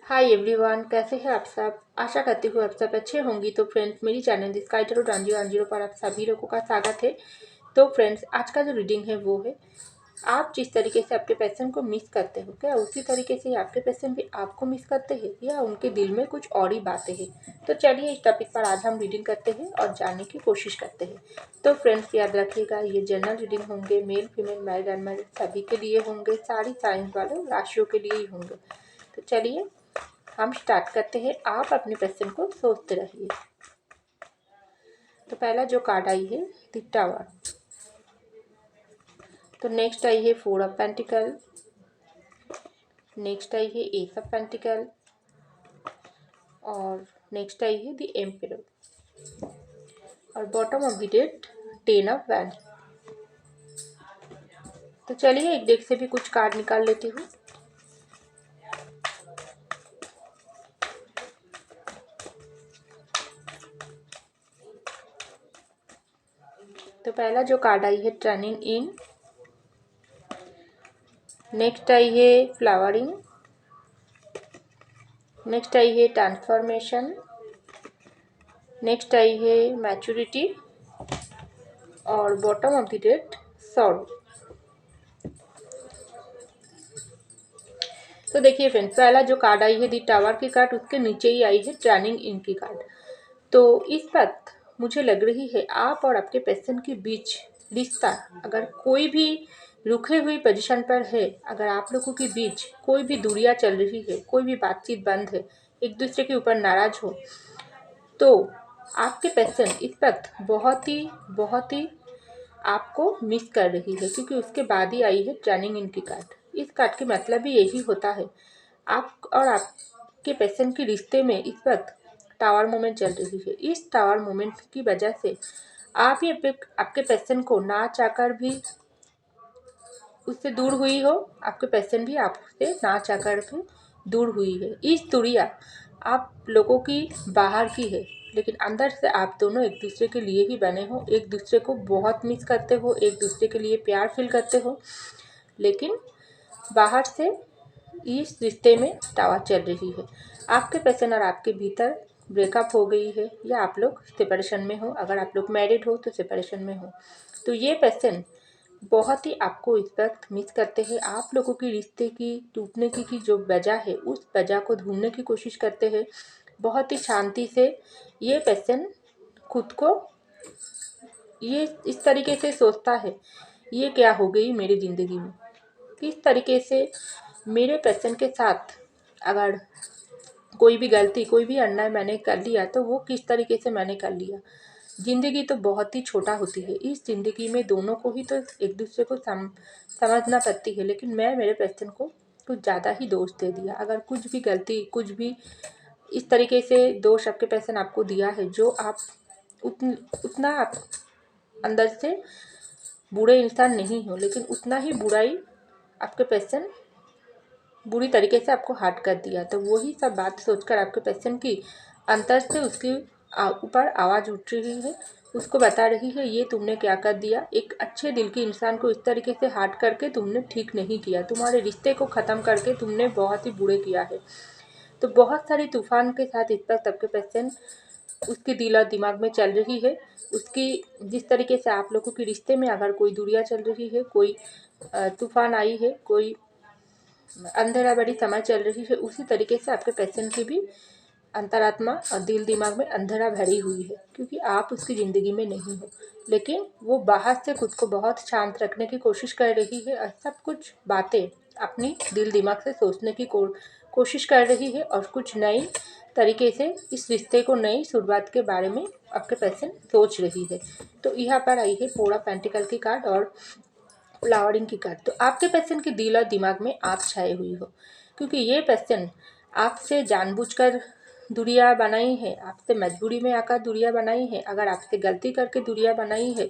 Hi everyone, कैसे हैं आप सब। आशा करती हूँ आप सब अच्छे होंगी। तो फ्रेंड्स, मेरी चैनल दिस काइटरो डांजियो अंजिरो पर आप सभी लोगों का स्वागत है। तो फ्रेंड्स, आज का जो रीडिंग है वो है, आप जिस तरीके से आपके पैशन को मिस करते हो, क्या उसी तरीके से आपके पैशन भी आपको मिस करते हैं या उनके दिल में कुछ और ही बातें हैं। तो चलिए इस टॉपिक पर आज हम रीडिंग करते हैं और जानने की कोशिश करते हैं। तो फ्रेंड्स, याद रखिएगा, ये जनरल रीडिंग होंगे, मेल फीमेल मैरिड अनमैरिड सभी के लिए होंगे, सारी साइंस वाले राशियों के लिए ही होंगे। तो चलिए हम स्टार्ट करते हैं। आप अपने पैशन को सोचते रहिए। तो पहला जो कार्ड आई है द टावर। तो नेक्स्ट आई है four of pentacle. Next I है एस ऑफ पेंटिकल और नेक्स्ट आई है द एम्परर और bottom of the deck ten of wand. तो चलिए एक डेक से भी कुछ कार्ड निकाल लेती हूँ। तो पहला जो कार्ड आई है टर्निंग इन। नेक्स्ट आई है फ्लावरिंग। नेक्स्ट आई है ट्रांसफॉर्मेशन। नेक्स्ट आई है मैच्योरिटी और bottom of the deck sword. तो देखिए फ्रेंड्स, पहला जो कार्ड आई है दी टावर की कार्ड, उसके नीचे ही आई है टर्निंग इन की कार्ड। तो इस वक्त मुझे लग रही है आप और आपके पैशन के बीच रिश्ता अगर कोई भी रुके हुई पोजीशन पर है, अगर आप लोगों के बीच कोई भी दूरियां चल रही है, कोई भी बातचीत बंद है, एक दूसरे के ऊपर नाराज हो, तो आपके पैशन इस वक्त बहुत ही आपको मिस कर रही है, क्योंकि उसके बाद ही आई है टर्निंग इन की कार्ड। इस कार्ड के मतलब भी यही होता है, आप और आपके पैशन के रिश्ते में इस वक्त टावर मोमेंट चल रही है। इस टावर मोमेंट की वजह से आप ही आपके पैशन को ना चाहकर भी उससे दूर हुई हो, आपके पैशन भी आपसे ना चाहकर भी दूर हुई है। इस दूरिया आप लोगों की बाहर की है, लेकिन अंदर से आप दोनों एक दूसरे के लिए ही बने हो, एक दूसरे को बहुत मिस करते हो, एक दूसरे के लिए प्यार फील करते हो, लेकिन बाहर से इस रिश्ते में टावर चल रही है। आपके पैशन और आपके भीतर ब्रेकअप हो गई है या आप लोग सेपरेशन में हो। अगर आप लोग मैरिड हो तो सेपरेशन में हो। तो ये पैशन बहुत ही आपको इस वक्त मिस करते हैं। आप लोगों की रिश्ते की टूटने की जो वजह है, उस वजह को ढूंढने की कोशिश करते हैं। बहुत ही शांति से ये पैशन खुद को ये इस तरीके से सोचता है, ये क्या हो गई मेरी ज़िंदगी में, किस तरीके से मेरे पैशन के साथ अगर कोई भी गलती, कोई भी अन्याय मैंने कर लिया तो वो किस तरीके से मैंने कर लिया। ज़िंदगी तो बहुत ही छोटा होती है, इस ज़िंदगी में दोनों को ही तो एक दूसरे को समझना पड़ती है, लेकिन मैं मेरे पैशन को कुछ ज़्यादा ही दोष दे दिया। अगर कुछ भी गलती, कुछ भी इस तरीके से दोष आपके पैशन आपको दिया है, जो आप उतना आप अंदर से बुरे इंसान नहीं हो, लेकिन उतना ही बुराई आपके पैशन बुरी तरीके से आपको हर्ट कर दिया। तो वही सब बात सोचकर आपके पैशन की अंतर से उसके ऊपर आवाज़ उठ रही है, उसको बता रही है ये तुमने क्या कर दिया। एक अच्छे दिल के इंसान को इस तरीके से हर्ट करके तुमने ठीक नहीं किया, तुम्हारे रिश्ते को ख़त्म करके तुमने बहुत ही बुरे किया है। तो बहुत सारी तूफान के साथ इस वक्त आपके पैशन उसके दिल और दिमाग में चल रही है। उसकी जिस तरीके से आप लोगों के रिश्ते में अगर कोई दूरियां चल रही है, कोई तूफान आई है, कोई अंधेरा बड़ी समय चल रही है, उसी तरीके से आपके पैशन की भी अंतरात्मा और दिल दिमाग में अंधेरा भरी हुई है, क्योंकि आप उसकी ज़िंदगी में नहीं हो। लेकिन वो बाहर से खुद को बहुत शांत रखने की कोशिश कर रही है और सब कुछ बातें अपनी दिल दिमाग से सोचने की कोशिश कर रही है और कुछ नई तरीके से इस रिश्ते को नई शुरुआत के बारे में आपके पैशन सोच रही है। तो यहाँ पर आई है फोर ऑफ पेंटिकल की कार्ड और फ्लावरिंग की कार्ड। तो आपके पैशन के दिल और दिमाग में आप छाए हुई हो, क्योंकि ये पैशन आपसे जानबूझकर दूरियां बनाई है, आपसे मजबूरी में आकर दूरियां बनाई है, अगर आपसे गलती करके दूरियां बनाई है,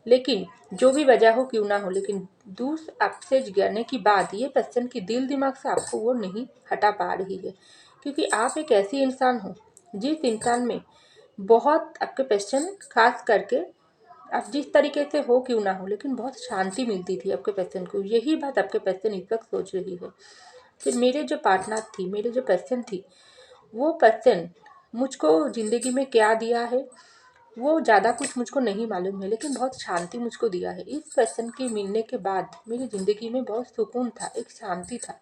लेकिन जो भी वजह हो क्यों ना हो, लेकिन दूर आपसे गिरने की बाद ये पैशन की दिल दिमाग से आपको वो नहीं हटा पा रही है, क्योंकि आप एक ऐसी इंसान हो जिस इंसान में बहुत आपके पैशन खास करके आप जिस तरीके से हो क्यों ना हो, लेकिन बहुत शांति मिलती थी आपके पैशन को। यही बात आपके पैशन इस वक्त सोच रही है। फिर मेरे जो पार्टनर थी, मेरे जो पर्सन थी, वो पर्सन मुझको ज़िंदगी में क्या दिया है वो ज़्यादा कुछ मुझको नहीं मालूम है, लेकिन बहुत शांति मुझको दिया है। इस पर्सन के मिलने के बाद मेरी ज़िंदगी में बहुत सुकून था, एक शांति था।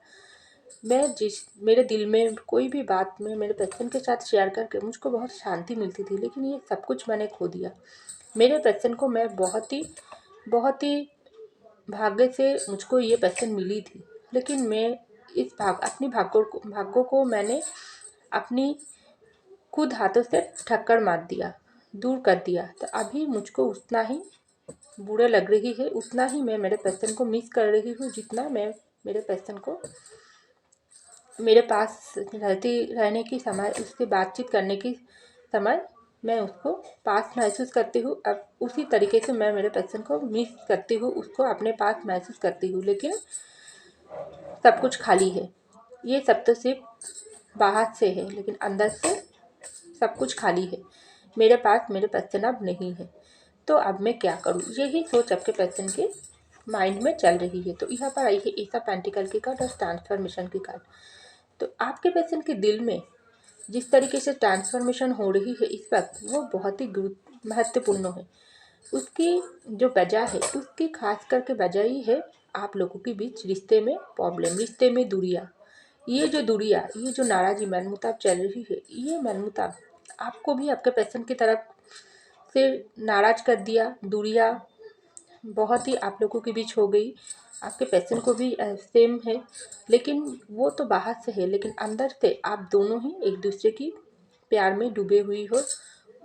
मेरे दिल में कोई भी बात में मेरे पर्सन के साथ शेयर करके मुझको बहुत शांति मिलती थी, लेकिन ये सब कुछ मैंने खो दिया। मेरे पर्सन को मैं बहुत ही भाग्य से मुझको ये पर्सन मिली थी, लेकिन मैं अपनी भाग्यों को मैंने अपनी खुद हाथों से ठक्कर मार दिया, दूर कर दिया। तो अभी मुझको उतना ही बुरा लग रही है, उतना ही मैं मेरे पर्सन को मिस कर रही हूँ, जितना मैं मेरे पर्सन को मेरे पास रहने की समय, उससे बातचीत करने की समय मैं उसको पास महसूस करती हूँ। अब उसी तरीके से मैं मेरे पर्सन को मिस करती हूँ, उसको अपने पास महसूस करती हूँ, लेकिन सब कुछ खाली है। ये सब तो सिर्फ बाहर से है, लेकिन अंदर से सब कुछ खाली है। मेरे पास मेरे पर्सन अब नहीं है, तो अब मैं क्या करूँ? यही सोच आपके पर्सन के माइंड में चल रही है। तो यहाँ पर आई है एस ऑफ पेंटिकल की कार्ड और ट्रांसफॉर्मेशन की कार्ड। तो आपके पर्सन के दिल में जिस तरीके से ट्रांसफॉर्मेशन हो रही है इस वक्त, वो बहुत ही महत्वपूर्ण है। उसकी जो वजह है, उसकी खास करके वजह ही है आप लोगों के बीच रिश्ते में प्रॉब्लम, रिश्ते में दूरियाँ। ये जो नाराज़गी, मनमुटाव चल रही है, ये मनमुटाव आपको भी आपके पर्सन की तरफ से नाराज़ कर दिया। दूरियाँ बहुत ही आप लोगों के बीच हो गई। आपके पर्सन को भी सेम है, लेकिन वो तो बाहर से है, लेकिन अंदर से आप दोनों ही एक दूसरे की प्यार में डूबे हुई हो।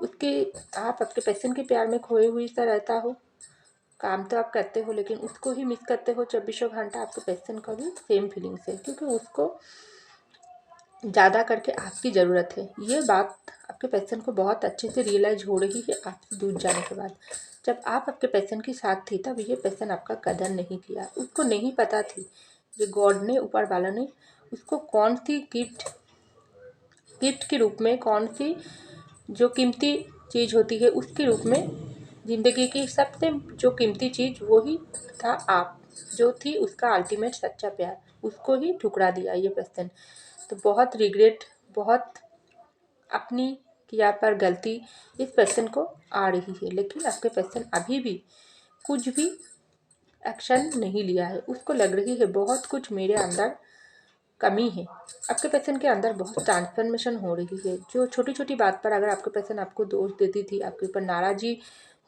आप आपके पर्सन के प्यार में खोए हुई सा रहता हो। काम तो आप करते हो, लेकिन उसको ही मिस करते हो चौबीसों घंटा। आपके पर्सन का भी सेम फीलिंग्स है, क्योंकि उसको ज़्यादा करके आपकी ज़रूरत है। ये बात आपके पर्सन को बहुत अच्छे से रियलाइज हो रही है आपसे दूर जाने के बाद। जब आप आपके पर्सन के साथ थी, तब ये पर्सन आपका कदर नहीं किया। उसको नहीं पता थी कि गॉड ने, ऊपर वाला ने उसको कौन सी गिफ्ट के रूप में, कौन सी जो कीमती चीज़ होती है उसके रूप में, ज़िंदगी की सबसे जो कीमती चीज़ वही था आप, जो थी उसका अल्टीमेट सच्चा प्यार, उसको ही ठुकरा दिया ये पर्सन। तो बहुत रिग्रेट, बहुत अपनी किया पर गलती इस पर्सन को आ रही है, लेकिन आपके पर्सन अभी भी कुछ भी एक्शन नहीं लिया है। उसको लग रही है बहुत कुछ मेरे अंदर कमी है। आपके पर्सन के अंदर बहुत ट्रांसफॉर्मेशन हो रही है। जो छोटी छोटी बात पर अगर आपके पर्सन आपको दोष देती थी, आपके ऊपर नाराज़गी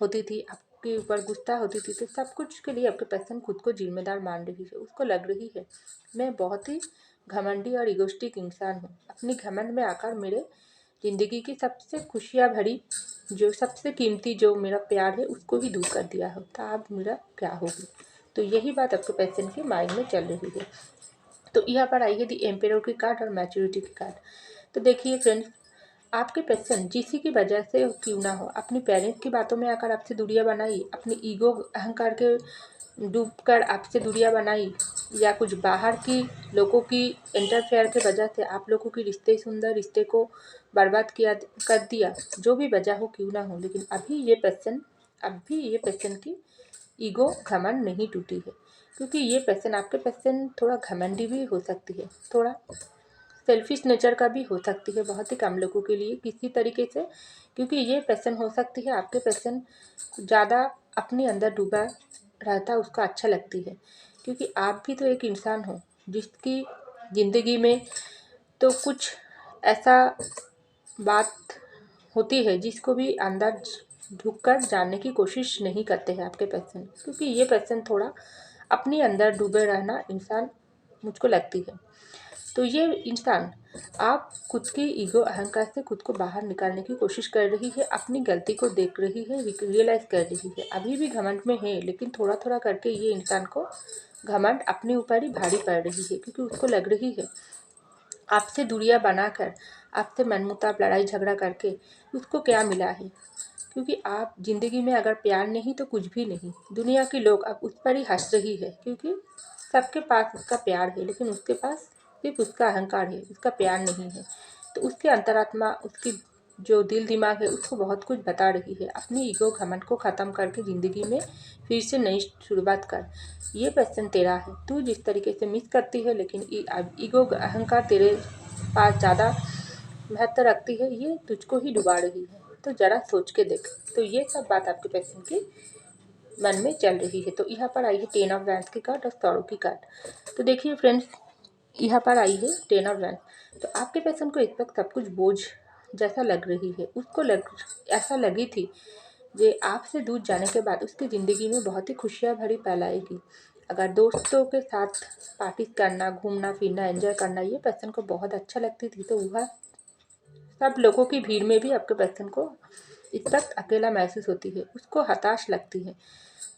होती थी, आपके ऊपर गुस्सा होती थी, तो सब कुछ के लिए आपके पर्सन खुद को जिम्मेदार मान रही है। उसको लग रही है मैं बहुत ही घमंडी और इगोस्टिक इंसान हूँ। अपनी घमंड में आकर मेरे ज़िंदगी की सबसे खुशियाँ भरी, जो सबसे कीमती जो मेरा प्यार है, उसको ही दूर कर दिया होता, अब मेरा क्या होगी? तो यही बात आपके पर्सन के माइंड में चल रही है। तो यहाँ पर आई है दी एम्पेरर की कार्ड और मैच्योरिटी की कार्ड। तो देखिए फ्रेंड्स, आपके पर्सन जिसी की वजह से क्यों ना हो, अपने पेरेंट्स की बातों में आकर आपसे दूरियां बनाई, अपनी ईगो अहंकार के डूबकर आपसे दूरियां बनाई, या कुछ बाहर की लोगों की इंटरफेयर के वजह से आप लोगों की सुंदर रिश्ते को बर्बाद कर दिया। जो भी वजह हो क्यों ना हो, लेकिन अभी ये पर्सन की ईगो घमंड नहीं टूटी है, क्योंकि ये पर्सन, आपके पर्सन थोड़ा घमंडी भी हो सकती है, थोड़ा सेल्फिश नेचर का भी हो सकती है बहुत ही कम लोगों के लिए किसी तरीके से। क्योंकि ये पर्सन हो सकती है आपके पर्सन ज़्यादा अपने अंदर डूबा रहता, उसको अच्छा लगती है। क्योंकि आप भी तो एक इंसान हो जिसकी ज़िंदगी में तो कुछ ऐसा बात होती है जिसको भी अंदर ढुक कर जानने की कोशिश नहीं करते हैं आपके पर्सन। क्योंकि ये पर्सन थोड़ा अपने अंदर डूबे रहना इंसान मुझको लगती है। तो ये इंसान आप खुद की ईगो अहंकार से खुद को बाहर निकालने की कोशिश कर रही है, अपनी गलती को देख रही है, रियलाइज़ कर रही है। अभी भी घमंड में है, लेकिन थोड़ा थोड़ा करके ये इंसान को घमंड अपने ऊपर ही भारी पड़ रही है, क्योंकि उसको लग रही है आपसे दूरियां बनाकर, आपसे मनमुटाव लड़ाई झगड़ा करके उसको क्या मिला है। क्योंकि आप ज़िंदगी में अगर प्यार नहीं तो कुछ भी नहीं। दुनिया के लोग अब उस पर ही हंस रही है, क्योंकि सबके पास उसका प्यार है, लेकिन उसके पास सिर्फ उसका अहंकार है, उसका प्यार नहीं है। तो उसकी अंतरात्मा, उसकी जो दिल दिमाग है उसको बहुत कुछ बता रही है। अपनी ईगो घमंड को ख़त्म करके ज़िंदगी में फिर से नई शुरुआत कर। ये पर्सन तेरा है। तू जिस तरीके से मिस करती है, लेकिन ईगो अहंकार तेरे पास ज़्यादा महत्व रखती है, ये तुझको ही डुबा रही है। तो ज़रा सोच के देख। तो ये सब बात आपके पर्सन की मन में चल रही है। तो यहाँ पर आई है 10 ऑफ वैंड्स की कार्ड और सॉरो की कार्ड। तो देखिए फ्रेंड्स, यहाँ पर आई है 10 ऑफ वैंड्स। तो आपके पर्सन को इस वक्त सब कुछ बोझ जैसा लग रही है। उसको ऐसा लगी थी कि आपसे दूर जाने के बाद उसकी ज़िंदगी में बहुत ही खुशियाँ भरी पल आएगी। अगर दोस्तों के साथ पार्टी करना, घूमना फिरना, एंजॉय करना ये पर्सन को बहुत अच्छा लगती थी, तो वह सब लोगों की भीड़ में भी आपके पर्सन को इस वक्त अकेला महसूस होती है। उसको हताश लगती है।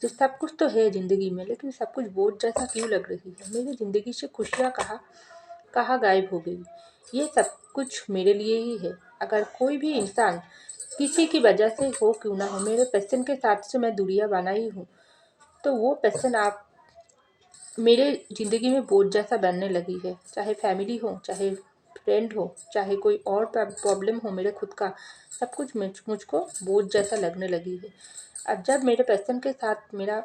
तो सब कुछ तो है ज़िंदगी में, लेकिन सब कुछ बोझ जैसा क्यों लग रही है। मेरी ज़िंदगी से खुशियाँ कहाँ गायब हो गई। ये सब कुछ मेरे लिए ही है। अगर कोई भी इंसान किसी की वजह से हो क्यों ना हो, मेरे पर्सन के साथ से मैं दूरियां बनाई हूँ, तो वो पर्सन आप मेरे ज़िंदगी में बोझ जैसा बनने लगी है। चाहे फैमिली हो, चाहे फ्रेंड हो, चाहे कोई और प्रॉब्लम हो, मेरे खुद का सब कुछ मुझको बोझ जैसा लगने लगी है। अब जब मेरे पर्सन के साथ मेरा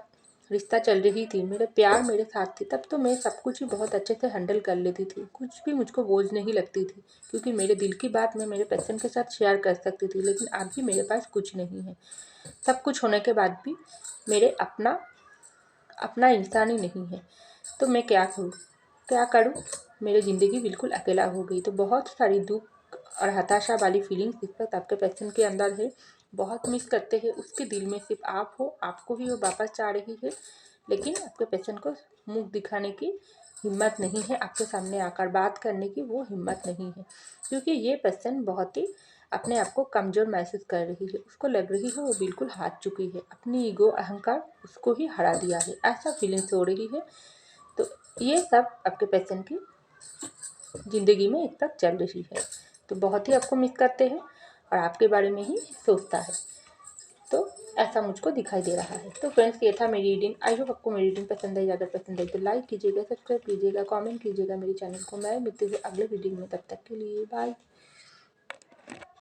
रिश्ता चल रही थी, मेरे प्यार मेरे साथ थी, तब तो मैं सब कुछ ही बहुत अच्छे से हैंडल कर लेती थी। कुछ भी मुझको बोझ नहीं लगती थी, क्योंकि मेरे दिल की बात मैं मेरे पर्सन के साथ शेयर कर सकती थी। लेकिन अभी मेरे पास कुछ नहीं है। सब कुछ होने के बाद भी मेरे अपना इंसान ही नहीं है। तो मैं क्या करूँ। मेरी ज़िंदगी बिल्कुल अकेला हो गई। तो बहुत सारी दुख और हताशा वाली फीलिंग्स इस वक्त आपके पर्सन के अंदर है। बहुत मिस करते हैं। उसके दिल में सिर्फ आप हो, आपको ही वो वापस चाह रही है, लेकिन आपके पर्सन को मुख दिखाने की हिम्मत नहीं है। आपके सामने आकर बात करने की वो हिम्मत नहीं है, क्योंकि ये पर्सन बहुत ही अपने आप को कमज़ोर महसूस कर रही है। उसको लग रही है वो बिल्कुल हार चुकी है। अपनी ईगो अहंकार उसको ही हरा दिया है, ऐसा फीलिंग्स हो रही है। तो ये सब आपके पर्सन की ज़िंदगी में एक तक चल रही है। तो बहुत ही आपको मिस करते हैं और आपके बारे में ही सोचता है। तो ऐसा मुझको दिखाई दे रहा है। तो फ्रेंड्स, ये था मेरी रीडिंग। आई होप आपको मेरी रीडिंग पसंद आई। अगर पसंद आई तो लाइक कीजिएगा, सब्सक्राइब कीजिएगा, कमेंट कीजिएगा मेरी चैनल को। मैं मिलती हूँ अगले रीडिंग में। तब तक के लिए बाय।